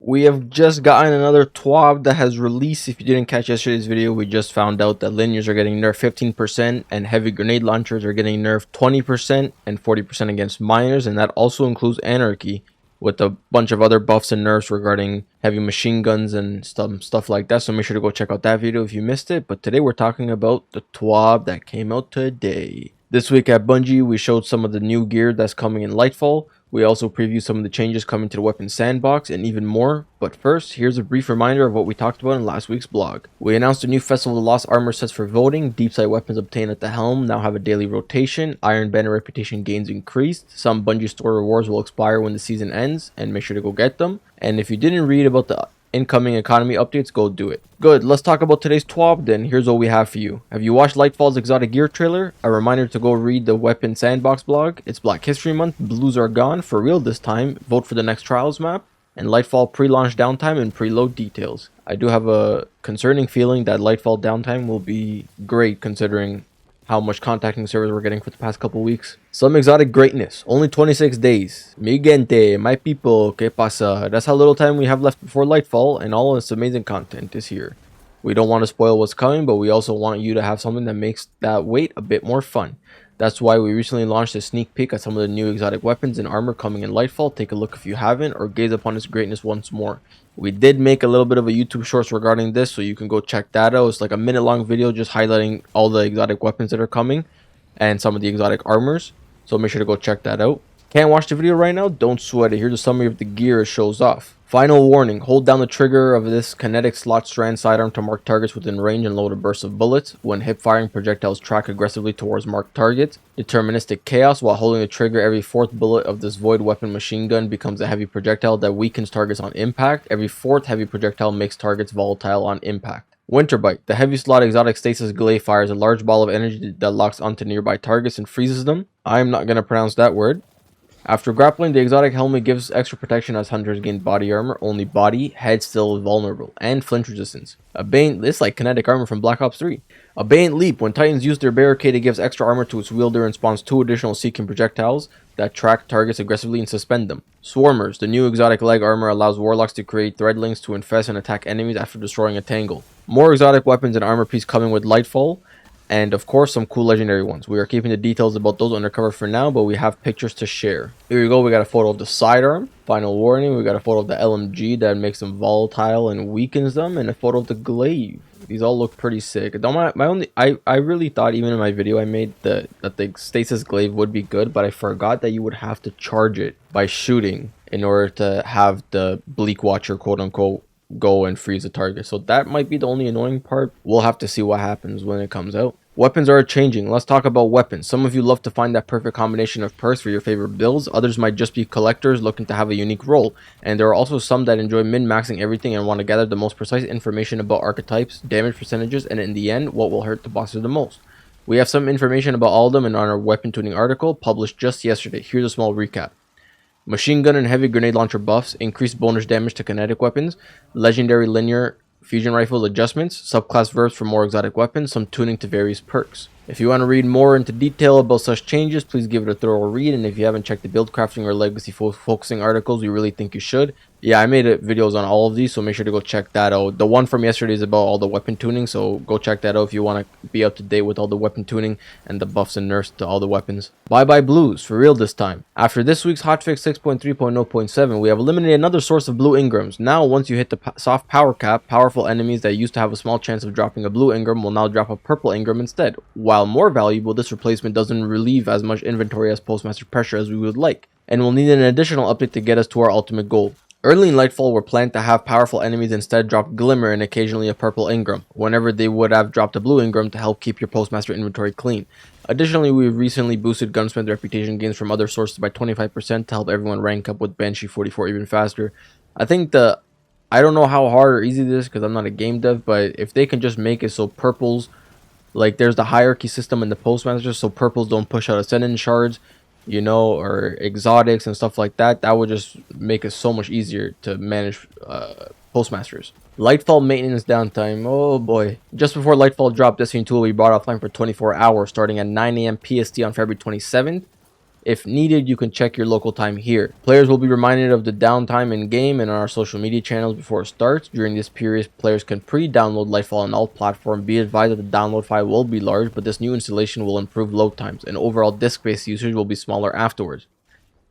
We have just gotten another Twab that has released. If you didn't catch yesterday's video, we just found out that linears are getting nerfed 15% and heavy grenade launchers are getting nerfed 20% and 40% against miners, and that also includes anarchy with a bunch of other buffs and nerfs regarding heavy machine guns and stuff like that. So make sure to go check out that video if you missed it. But today we're talking about the Twab that came out today. This week at Bungie, we showed some of the new gear that's coming in Lightfall. We also previewed some of the changes coming to the weapon sandbox and even more. But first, here's a brief reminder of what we talked about in last week's blog. We announced a new Festival of the Lost armor sets for voting. Deep sight weapons obtained at the helm now have a daily rotation. Iron Banner reputation gains increased. Some Bungie store rewards will expire when the season ends, and make sure to go get them. And if you didn't read about the incoming economy updates, go do it. Good, let's talk about today's Twab then. Here's what we have for you. Have you watched Lightfall's exotic gear trailer? A reminder to go read the weapon sandbox blog. It's Black History Month, blues are gone, for real this time. Vote for the next trials map. And Lightfall pre-launch downtime and preload details. I do have a concerning feeling that Lightfall downtime will be great considering how much contacting servers we're getting for the past couple weeks. Some exotic greatness, only 26 days. Mi gente, my people, que pasa? That's how little time we have left before Lightfall, and all this amazing content is here. We don't want to spoil what's coming, but we also want you to have something that makes that wait a bit more fun. That's why we recently launched a sneak peek at some of the new exotic weapons and armor coming in Lightfall. Take a look if you haven't, or gaze upon its greatness once more. We did make a little bit of a YouTube shorts regarding this, so you can go check that out. It's like a minute-long video just highlighting all the exotic weapons that are coming and some of the exotic armors. So make sure to go check that out. Can't watch the video right now? Don't sweat it. Here's a summary of the gear it shows off. Final warning, hold down the trigger of this kinetic slot strand sidearm to mark targets within range and load a burst of bullets. When hip firing, projectiles track aggressively towards marked targets. Deterministic chaos, while holding the trigger, every fourth bullet of this void weapon machine gun becomes a heavy projectile that weakens targets on impact. Every fourth heavy projectile makes targets volatile on impact. Winterbite, the heavy slot exotic stasis glaive fires a large ball of energy that locks onto nearby targets and freezes them. I'm not going to pronounce that word. After grappling, the exotic helmet gives extra protection as hunters gain body armor. Only body, head still vulnerable, and flinch resistance. It's like kinetic armor from Black Ops 3. Abeyant leap, when Titans use their barricade, it gives extra armor to its wielder and spawns 2 additional seeking projectiles that track targets aggressively and suspend them. Swarmers, the new exotic leg armor allows warlocks to create threadlings to infest and attack enemies after destroying a tangle. More exotic weapons and armor piece coming with Lightfall. And of course, some cool legendary ones. We are keeping the details about those undercover for now, but we have pictures to share. Here we go. We got a photo of the sidearm. Final warning. We got a photo of the LMG that makes them volatile and weakens them, and a photo of the glaive. These all look pretty sick. I really thought even in my video I made that the stasis glaive would be good, but I forgot that you would have to charge it by shooting in order to have the Bleak Watcher, quote unquote, go and freeze the target. So that might be the only annoying part. We'll have to see what happens when it comes out. Weapons are changing. Let's talk about weapons. Some of you love to find that perfect combination of perks for your favorite builds. Others might just be collectors looking to have a unique role. And there are also some that enjoy min-maxing everything and want to gather the most precise information about archetypes, damage percentages, and in the end, what will hurt the bosses the most. We have some information about all of them in our weapon tuning article published just yesterday. Here's a small recap. Machine gun and heavy grenade launcher buffs, increased bonus damage to kinetic weapons, legendary linear fusion rifle adjustments, subclass verbs for more exotic weapons, some tuning to various perks. If you want to read more into detail about such changes, please give it a thorough read, and if you haven't checked the build crafting or legacy focusing articles, we really think you should. Yeah, I made videos on all of these, so make sure to go check that out. The one from yesterday is about all the weapon tuning, so go check that out if you want to be up to date with all the weapon tuning and the buffs and nerfs to all the weapons. Bye bye blues, for real this time. After this week's hotfix 6.3.0.7, we have eliminated another source of blue engrams. Now, once you hit the soft power cap, powerful enemies that used to have a small chance of dropping a blue engram will now drop a purple engram instead. While more valuable, this replacement doesn't relieve as much inventory as Postmaster pressure as we would like, and we'll need an additional update to get us to our ultimate goal. Early in Lightfall, we're planned to have powerful enemies instead drop Glimmer and occasionally a purple engram, whenever they would have dropped a blue engram to help keep your Postmaster inventory clean. Additionally, we recently boosted Gunsmith reputation gains from other sources by 25% to help everyone rank up with Banshee 44 even faster. I don't know how hard or easy this is because I'm not a game dev, but if they can just make it so purples, like there's the hierarchy system in the Postmaster, so purples don't push out Ascendant shards, you know, or exotics and stuff like that, that would just make it so much easier to manage Postmasters. Lightfall maintenance downtime, oh boy. Just before Lightfall dropped, Destiny 2 will be brought offline for 24 hours starting at 9 AM PST on February 27th. If needed, you can check your local time here. Players will be reminded of the downtime in game and on our social media channels before it starts. During this period, players can pre-download Lightfall on all platforms. Be advised that the download file will be large, but this new installation will improve load times and overall disk space usage will be smaller afterwards.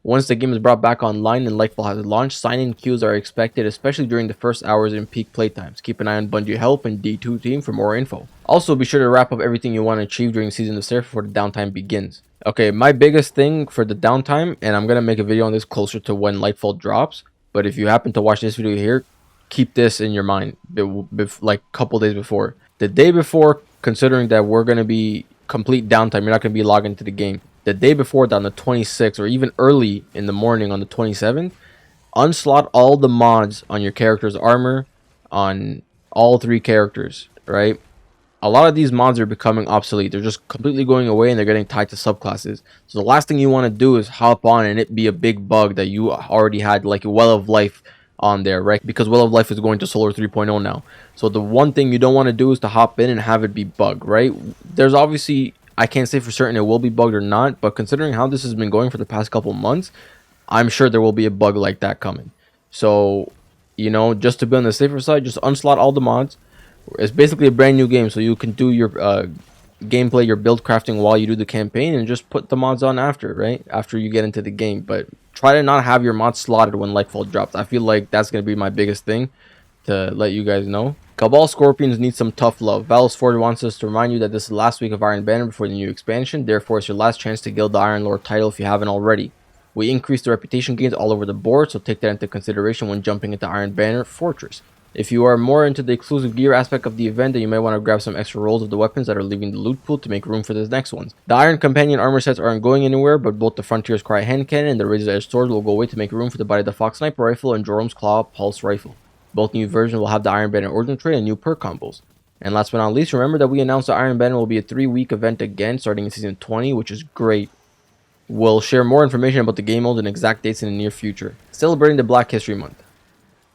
Once the game is brought back online and Lightfall has launched, sign-in queues are expected, especially during the first hours in peak playtimes. Keep an eye on Bungie Help and D2 team for more info. Also, be sure to wrap up everything you want to achieve during Season of Surf before the downtime begins. Okay, my biggest thing for the downtime, and I'm going to make a video on this closer to when Lightfall drops, but if you happen to watch this video here, keep this in your mind, like a couple days before. The day before, considering that we're going to be complete downtime, you're not going to be logged into the game. The day before that, on the 26th, or even early in the morning on the 27th, unslot all the mods on your character's armor on all 3 characters, right? A lot of these mods are becoming obsolete. They're just completely going away and they're getting tied to subclasses. So the last thing you want to do is hop on and it be a big bug that you already had, like a Well of Life on there, right? Because Well of Life is going to Solar 3.0 now. So the one thing you don't want to do is to hop in and have it be bugged, right? There's obviously, I can't say for certain it will be bugged or not, but considering how this has been going for the past couple months, I'm sure there will be a bug like that coming. So, you know, just to be on the safer side, just unslot all the mods. It's basically a brand new game, so you can do your gameplay, your build crafting while you do the campaign, and just put the mods on after, right? After you get into the game. But try to not have your mods slotted when Lightfall drops. I feel like that's going to be my biggest thing to let you guys know. Cabal Scorpions need some tough love. Val's Forge wants us to remind you that this is the last week of Iron Banner before the new expansion. Therefore, it's your last chance to gild the Iron Lord title if you haven't already. We increased the reputation gains all over the board, so take that into consideration when jumping into Iron Banner Fortress. If you are more into the exclusive gear aspect of the event, then you might want to grab some extra rolls of the weapons that are leaving the loot pool to make room for the next ones. The Iron Companion armor sets aren't going anywhere, but both the Frontier's Cry hand cannon and the Razor's Edge sword will go away to make room for the Body of the Fox Sniper rifle and Jerome's Claw pulse rifle. Both new versions will have the Iron Banner origin tray and new perk combos. And last but not least, remember that we announced the Iron Banner will be a 3-week event again starting in Season 20, which is great. We'll share more information about the game mode and exact dates in the near future. Celebrating the Black History Month.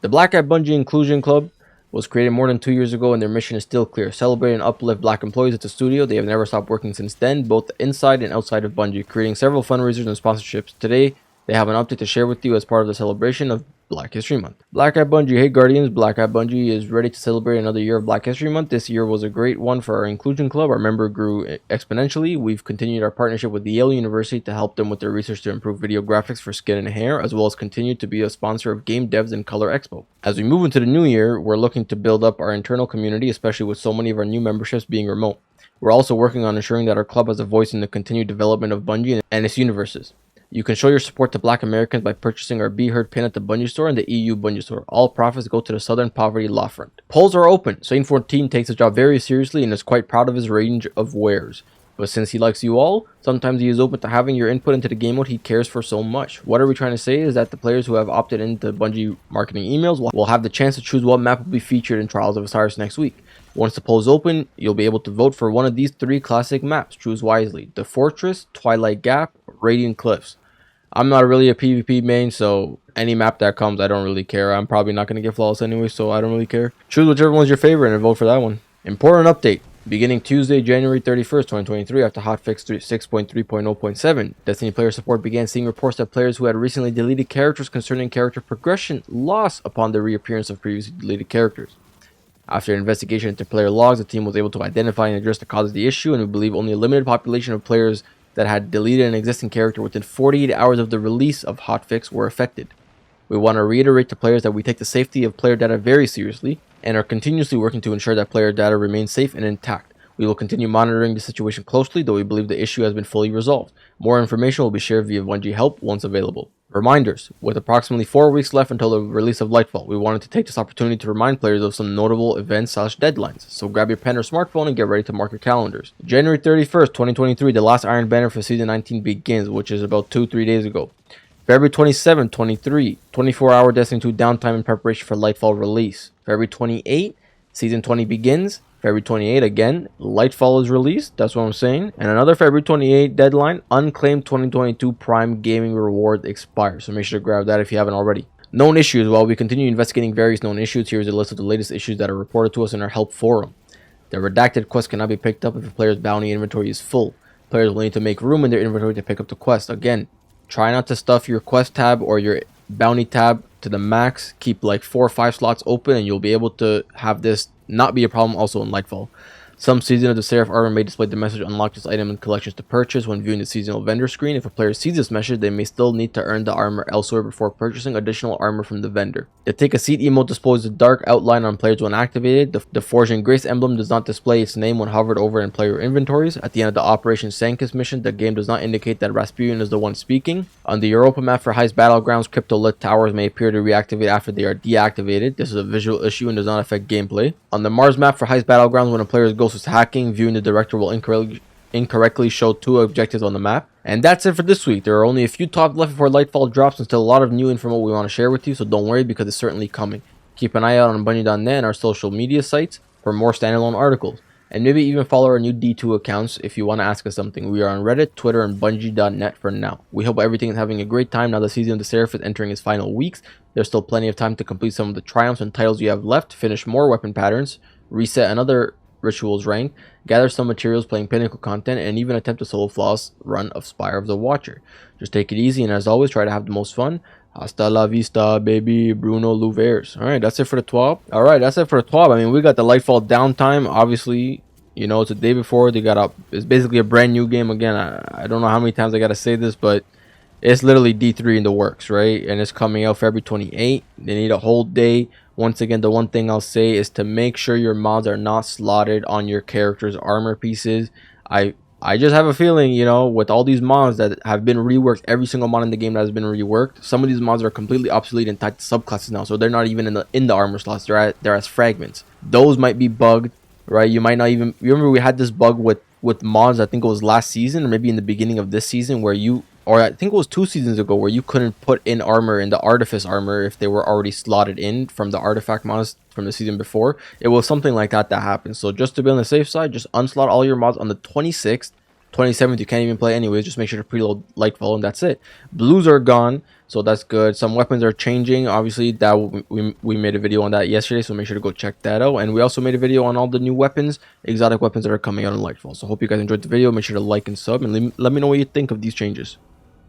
The Black at Bungie Inclusion Club was created more than 2 years ago and their mission is still clear. Celebrate and uplift black employees at the studio. They have never stopped working since then, both inside and outside of Bungie, creating several fundraisers and sponsorships. Today, they have an update to share with you as part of the celebration of Black History Month. Black at Bungie. Hey Guardians, Black at Bungie is ready to celebrate another year of Black History Month. This year was a great one for our Inclusion Club. Our member grew exponentially. We've continued our partnership with Yale University to help them with their research to improve video graphics for skin and hair, as well as continue to be a sponsor of Game Devs and Color Expo. As we move into the new year, we're looking to build up our internal community, especially with so many of our new memberships being remote. We're also working on ensuring that our club has a voice in the continued development of Bungie and its universes. You can show your support to Black Americans by purchasing our Be Heard pin at the Bungie store and the EU Bungie store. All profits go to the Southern Poverty Law Front. Polls are open. Saint 14 takes his job very seriously and is quite proud of his range of wares. But since he likes you all, sometimes he is open to having your input into the game mode he cares for so much. What are we trying to say is that the players who have opted into Bungie marketing emails will have the chance to choose what map will be featured in Trials of Osiris next week. Once the polls open, you'll be able to vote for one of these 3 classic maps. Choose wisely. The Fortress, Twilight Gap, Radiant Cliffs. I'm not really a PvP main, so any map that comes, I don't really care. I'm probably not going to get flawless anyway, so I don't really care. Choose whichever one's your favorite and vote for that one. Important update. Beginning Tuesday, January 31st, 2023, after hotfix 6.3.0.7, Destiny player support began seeing reports that players who had recently deleted characters concerning character progression lost upon the reappearance of previously deleted characters. After an investigation into player logs, the team was able to identify and address the cause of the issue, and we believe only a limited population of players that had deleted an existing character within 48 hours of the release of hotfix were affected. We want to reiterate to players that we take the safety of player data very seriously and are continuously working to ensure that player data remains safe and intact. We will continue monitoring the situation closely, though we believe the issue has been fully resolved. More information will be shared via Bungie Help once available. Reminders. With approximately 4 weeks left until the release of Lightfall, we wanted to take this opportunity to remind players of some notable events/deadlines, so grab your pen or smartphone and get ready to mark your calendars. January 31st, 2023, the last Iron Banner for Season 19 begins, which is about 2-3 days ago. February 27th, 23, 24-hour Destiny 2 downtime in preparation for Lightfall release. February 28th, Season 20 begins. February 28th, again, Lightfall is released, that's what I'm saying. And another February 28th deadline, Unclaimed 2022 Prime Gaming Reward expires. So make sure to grab that if you haven't already. Known issues. While we continue investigating various known issues, here is a list of the latest issues that are reported to us in our help forum. The redacted quest cannot be picked up if a player's bounty inventory is full. Players will need to make room in their inventory to pick up the quest. Again, try not to stuff your quest tab or your bounty tab to the max. Keep like 4 or 5 slots open and you'll be able to have this not be a problem also in Lightfall. Some Season of the Seraph armor may display the message unlock this item in collections to purchase when viewing the seasonal vendor screen. If a player sees this message, they may still need to earn the armor elsewhere before purchasing additional armor from the vendor. The Take a Seat emote displays a dark outline on players when activated. The Forge and Grace emblem does not display its name when hovered over in player inventories. At the end of the Operation Sancus mission, the game does not indicate that Raspurian is the one speaking. On the Europa map for Heist Battlegrounds, crypto-lit towers may appear to reactivate after they are deactivated. This is a visual issue and does not affect gameplay. On the Mars map for Heist Battlegrounds, when a player's ghost is hacking, viewing the director will incorrectly show 2 objectives on the map. And that's it for this week. There are only a few top left before Lightfall drops and still a lot of new info we want to share with you, so don't worry because it's certainly coming. Keep an eye out on bungie.net and our social media sites for more standalone articles. And maybe even follow our new D2 accounts if you want to ask us something. We are on Reddit, Twitter, and bungie.net for now. We hope everything is having a great time now the Season of the Seraph is entering its final weeks. There's still plenty of time to complete some of the triumphs and titles you have left, finish more weapon patterns, reset another Rituals rank, gather some materials playing pinnacle content, and even attempt a solo flawless run of Spire of the Watcher. Just take it easy and as always try to have the most fun. Hasta la vista, baby. Bruno Louvers. Alright, that's it for the Twab. Alright, that's it for the Twab. I mean, we got the Lightfall downtime. Obviously, you know, it's a day before. It's basically a brand new game again. I don't know how many times I gotta say this, but it's literally D3 in the works, right? And it's coming out February 28th. They need a whole day. Once again, the one thing I'll say is to make sure your mods are not slotted on your character's armor pieces. I just have a feeling, you know, with all these mods that have been reworked, every single mod in the game that has been reworked, some of these mods are completely obsolete and tied to subclasses now, so they're not even in the armor slots. They're as fragments. Those might be bugged, right? You might not even remember we had this bug with mods. I think it was last season or maybe in the beginning of this season where or I think it was 2 seasons ago where you couldn't put in armor in the artifice armor if they were already slotted in from the artifact mods from the season before. It was something like that happened. So just to be on the safe side, just unslot all your mods on the 26th. 27th you can't even play anyways. Just make sure to preload Lightfall and that's it. Blues are gone, so that's good. Some weapons are changing. Obviously that we made a video on that yesterday, so make sure to go check that out. And we also made a video on all the new weapons, exotic weapons that are coming out in Lightfall. So hope you guys enjoyed the video. Make sure to like and sub and let me know what you think of these changes.